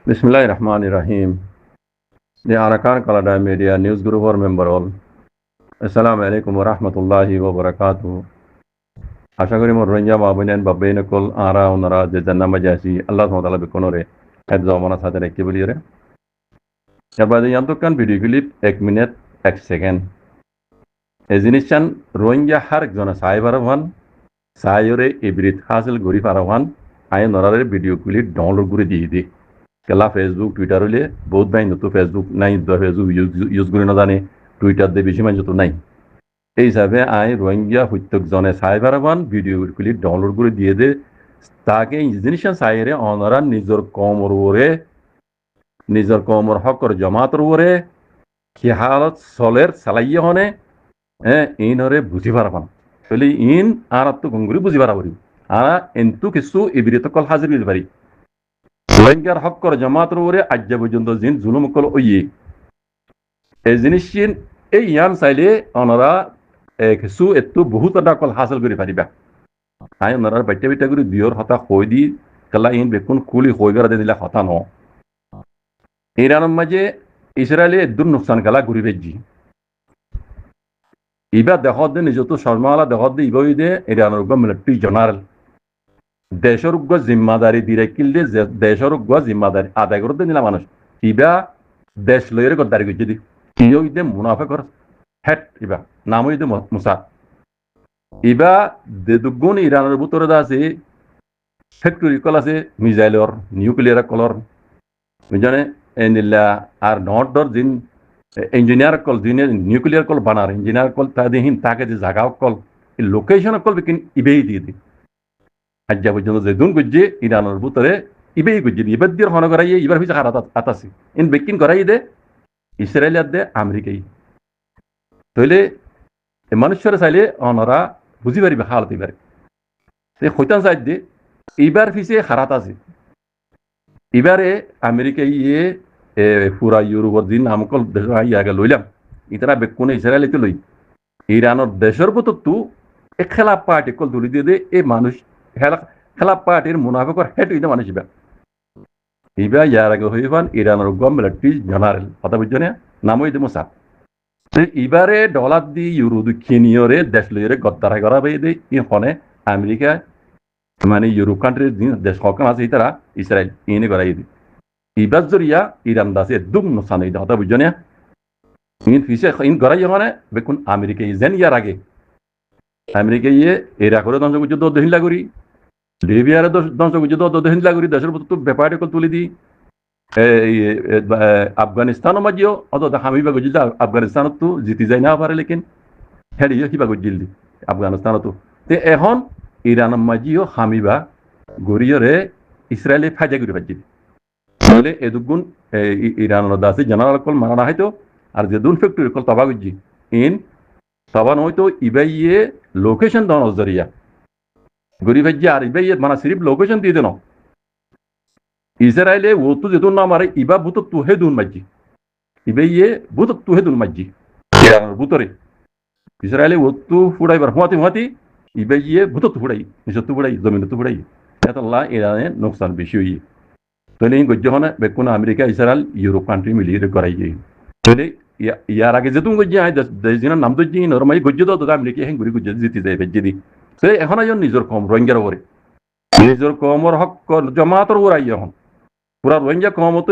Bismillahir Rahmanir Rahim. The Arakan Kalada Media News Group or member all. Assalamu alaikum wa rahmatullahi wa barakatuh. আশা করি মোর Rohingya বাবুনেন বাব্বেন call আরা ওনারা যে জান্নামা যাসি আল্লাহ সুবহানাহু বিকোনরে এত জমানা সাথে রেখে বলিরে এবার ইয়ান্তকান ভিডিও ক্লিপ 1 মিনিট 1 সেকেন্ড এই জিনিসটান রোহিঙ্গা হার একজন সাইবারওয়ান সাইরে ইবরিত হাসিল গরি পারওয়ান আই নরারে ভিডিও ক্লিপ ডাউনলোড করে দিয়ে দি কেলা ফেসবুক টুইটার হলে বহুত ভাই নতুন ফেসবুক নাই ফেসবুক ইউজ করে না জানে টুইটার দিয়ে বেশি মানুষ তো নাই এই হিসাবে আই রোহিঙ্গা প্রত্যেকজনে সাইবারওয়ান ভিডিও ক্লিপ ডাউনলোড করে দিয়ে দে তাকে এই জিনিসটা সাইরে অনারা নিজের কমর হকর জমাতর ওরে কি হালত চলের চালাইয়ে হনে ইনরে বুঝি পারবান তাহলে ইন আর তো গঙ্গুরি বুঝি পারা পারি আর এন্তু কিছু ইবরিত কল হাজির দিতে পারি রোহিঙ্গার হকর জমাতর ওরে আজ পর্যন্ত জিন জুলুম কল ওই এই জিনিস এই ইয়ান চাইলে অনারা কিছু একটু বহুত কল হাসিল করে পারিবা আই ওনারা বাইটা বাইটা করে বিয়র হতা হই দি কেলা ইন বেকুন কুলি হই গড়া দিলা হতা ন ইরানের মাঝে ইসরায়েলে দূর নুকসান গেলা ঘুরি বেজি ইবা দেহত দে নিজত শর্মালা দেহত দে ইবই দে ইরানের মিলিটারি জেনারেল দেশের জিম্মাদারি দিয়ে কিললে দেশের জিম্মাদারি আদায় করতে নিলা মানুষ ইবা দেশ লইরে গদ্দারি করছে দি ইয়ই দে মুনাফিকর হেড ইবা নাম হইতে মুসা ইবা দুগুণ ইরানের ভিতরে আছে ফ্যাক্টরি কল আছে মিসাইলর নিউক্লিয়ার কলর বুঝনে এনিলা আর নটর জিন ইঞ্জিনিয়ার কল জিনে নিউক্লিয়ার কল বানার ইঞ্জিনিয়ার কল তা দিন তাকে যে জায়গা কল লোকেশন কল বিকিন ইবেই দিয়ে দি আজ পর্যন্ত যে দুন গুজে ইরানের ভিতরে ইবেই গুজে ইবার দিয়ে হন করাই ইবার ভিতরে হারাত আতাসি ইন বেকিন করাই দে ইসরায়েলিয়ার দে আমেরিকাই তাহলে মানুষের চাইলে অনরা বুঝি পারিবে হালত এবার সে হইতান চাই দে এইবার পিছে হারাত আছে এবারে আমেরিকা ইয়ে পুরা ইউরোপের দিন আমকল আগে লইলাম ইতারা বেকুনে ইসরায়েলিতে লই ইরানের দেশের ভিতর তো এ খেলা পার্টি কল তুলি দিয়ে দে এই মানুষ খেলা পার্টির মুনাফিকর হেড হইতে মানুষ ইবা ইয়ার আগে হইবান ইরানের মিলিটারি জেনারেল কথা বুঝছো না নাম হইতে মোসা এবারে ডলার দি ইউরো দুঃখিনীয়রে দেশ লইরে গদ্দারা করা বাই দে ইহনে আমেরিকা মানে ইউরোপ কান্ট্রির দেশ হকাম আছে তারা ইসরায়েল ইনে করাই দি ইবার জরিয়া ইরান দাসে দুম নোসান এই কথা বুঝছো না ইন ফিসে ইন করাই মানে বেকুন আমেরিকা যেন ইয়ার আগে আমেরিকা ইয়ে ইরাকের ধ্বংস যুদ্ধ দহিলা করি লিবিয়ার ধ্বংস যুদ্ধ দহিলা করি দেশের তো ব্যাপারে তুলি দি আফগানিস্তানের মাঝেও অত হামিবা গজিল আফগানিস্তানত তো জিতি যায় না পারে লেকিন হেরিও কিবা গজিল দি আফগানিস্তানতো তে এখন ইরানের মাঝেও হামিবা গড়িয়রে ইসরায়েলে ফাইজা করে পাচ্ছি তাহলে এদুগুণ ইরানের দাসে জেনারেল কল মানা হয়তো আর যে দুন ফ্যাক্টরি কল তবা গজি ইন তবা নয়তো ইবাইয়ে লোকেশন দেওয়া নজরিয়া গরি ভাজ্যে আর ইবাইয়ে মানে সিরিফ লোকেশন দিয়ে দেন ইসরায়েলে ও তো যেতুন না মারে ইবা ভূত তুহে দুন মাঝি ইবাইয়ে ভূত তুহে দুন মাঝি ইরানের ভূতরে ইসরায়েলে ও তো ফুড়াইবার হুয়াতি ইবাইয়ে ভূত তো ফুড়াই নিশ্চয় তো ফুড়াই জমিন তো ফুড়াই এতলা ইরানে নোকসান বেশি হই তাহলে এই গজ্য হনে বেকুন আমেরিকা ইসরায়েল ইউরোপ কান্ট্রি মিলিয়ে করাই যাই তাহলে ইয়ার আগে যেতুন গজ্য হয় দেশজনের নাম তো জি নরমাই গজ্য তো আমেরিকা হেন ঘুরি গজ্য জিতি যায় বেজি দি সে এখন আইন নিজের কম রোহিঙ্গার ওপরে নিজের কমর হক জমাতর ওরাই এখন পুরা রোহিঙ্গা কমতো